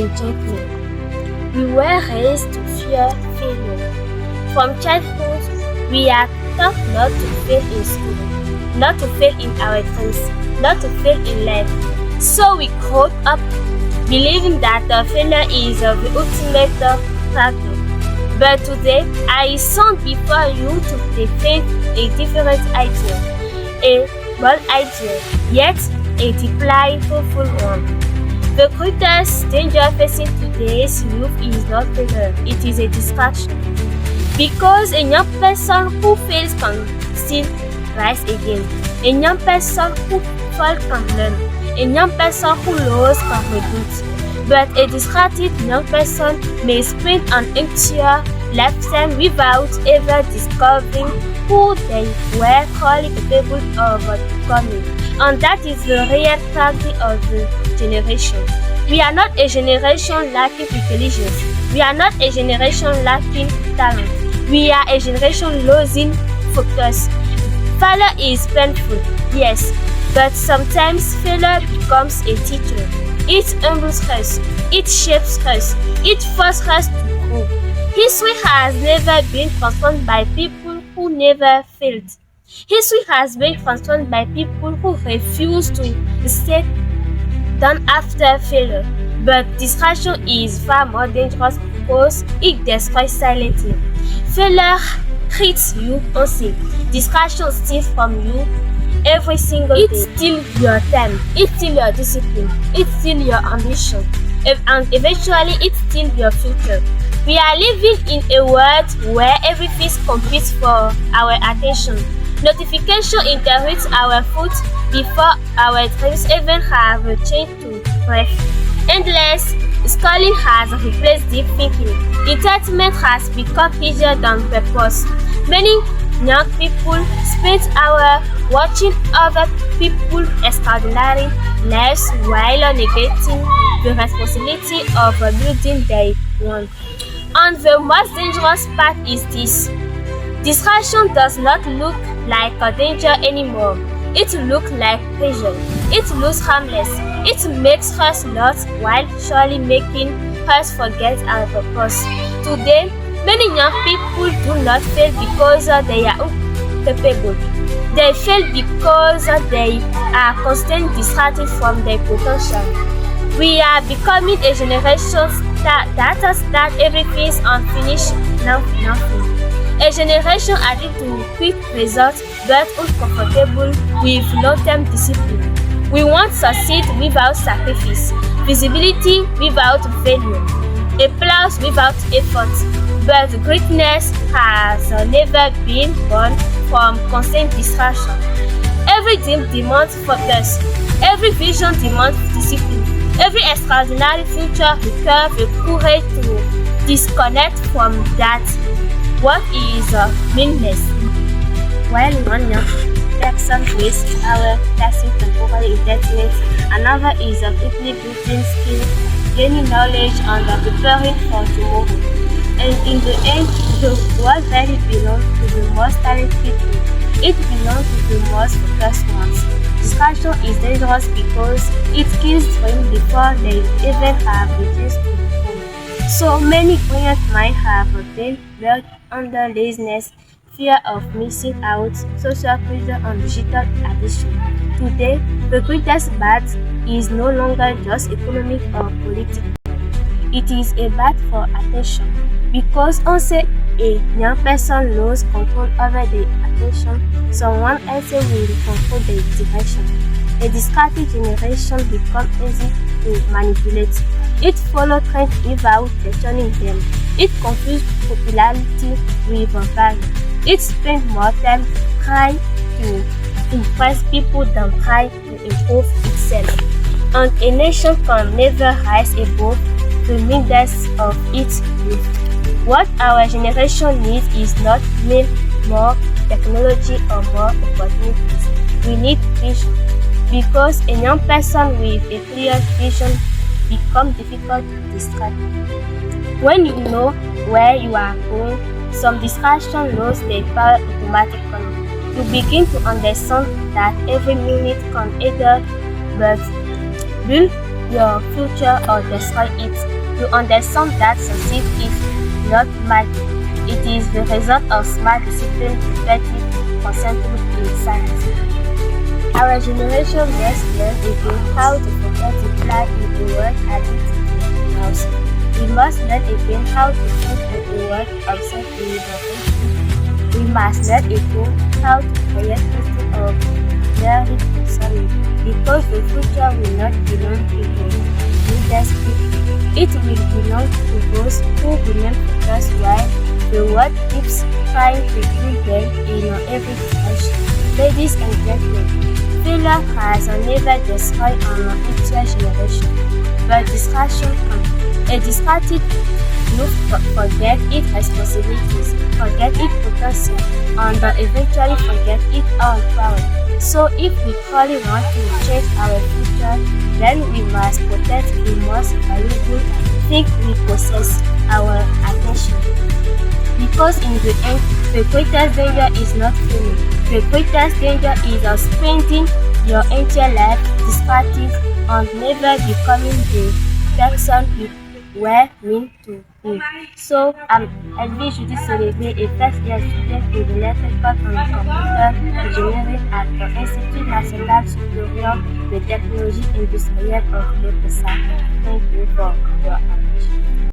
enchantment. We were raised to fear failure. From childhood, we are taught not to fail in school, not to fail in our dreams, not to fail in life. So we grew up believing that failure is the ultimate factor. But today, I stand before you to defend a different idea, a bold idea, yet a deeply hopeful one. The greatest danger facing today's youth is not failure, it is a distraction. Because a young person who fails can still rise again. A young person who falls can learn. A young person who loses can rebuild. But a distracted young person may spend an entire lifetime without ever discovering who they were truly capable of becoming. And that is the real tragedy of the generation. We are not a generation lacking intelligence. We are not a generation lacking talent. We are a generation losing focus. Failure is painful, yes, but sometimes failure becomes a teacher. It humbles us, it shapes us, it forces us to grow. History has never been transformed by people who never failed. History has been transformed by people who refuse to stay done after failure. But distraction is far more dangerous because it destroys silently. Failure hits you unseen. Distraction steals from you every single day. It steals your time. It steals your discipline. It steals your ambition. And eventually it steals your future. We are living in a world where everything competes for our attention. Notification interrupts our food before our dreams even have a chance to breathe. Endless scrolling has replaced deep thinking. Entertainment has become easier than purpose. Many young people spend hours watching other people's extraordinary lives while neglecting the responsibility of building their own. And the most dangerous part is this. Distraction does not look like a danger anymore. It looks like pressure. It looks harmless. It makes us lost while surely making us forget our purpose. Today, many young people do not fail because they are incapable. They fail because they are constantly distracted from their potential. We are becoming a generation that has started everything and finished nothing. A generation addicted to quick results but uncomfortable with long-term discipline. We want succeed without sacrifice, visibility without failure, applause without effort. But greatness has never been born from constant distraction. Every dream demands focus. Every vision demands discipline. Every extraordinary future requires the courage to disconnect from that. What is meaningless? While one young person wastes hours passing temporary entertainment, another is quickly building skills, gaining knowledge, and preparing for tomorrow. And in the end, the world really belongs to the most talented people. It belongs to the most focused ones. Distraction is dangerous because it kills dreams before they even have the chance to perform. So many brilliant minds have been buried under laziness, fear of missing out, social pressure, and digital addiction. Today, the greatest battle is no longer just economic or political. It is a battle for attention. Because once a young person loses control over their attention, someone else will control their direction. A distracted generation becomes easy to manipulate. It follows trends without questioning them. It confuses popularity with value. It spends more time trying to impress people than trying to improve itself. And a nation can never rise above the needs of its youth. What our generation needs is not more technology or more opportunities. We need vision. Because a young person with a clear vision becomes difficult to distract. When you know where you are going, some distraction lose their power automatically. You begin to understand that every minute can either but build your future or destroy it. You understand that succeed is not magic. It is the result of smart discipline, effective, concentric insights. Our generation must learn again how to multiply in the world habit house. We must learn again how to think in the world observe innovation. We must learn again how to create instead of learning sorry, because the future will not belong to the leaders people. It will belong to those who remain focused while the world keeps trying to pull them in every direction. Ladies and gentlemen, failure has never destroyed our entire generation, but distraction can. A distracted youth forget its responsibilities, forget its potential, and eventually forget its own power. So if we truly want to change our future, then we must protect the most valuable thing we possess, our attention. Because in the end, the greatest danger is not failing. The greatest danger is spending your entire life distracted and never becoming the person you were meant to be. So I'm Elvi Judy Solébé, a first year student in the Electrical and Computer Engineering at the Institut National Supérieur de Technologie Industrielle of Le Thank you for your attention.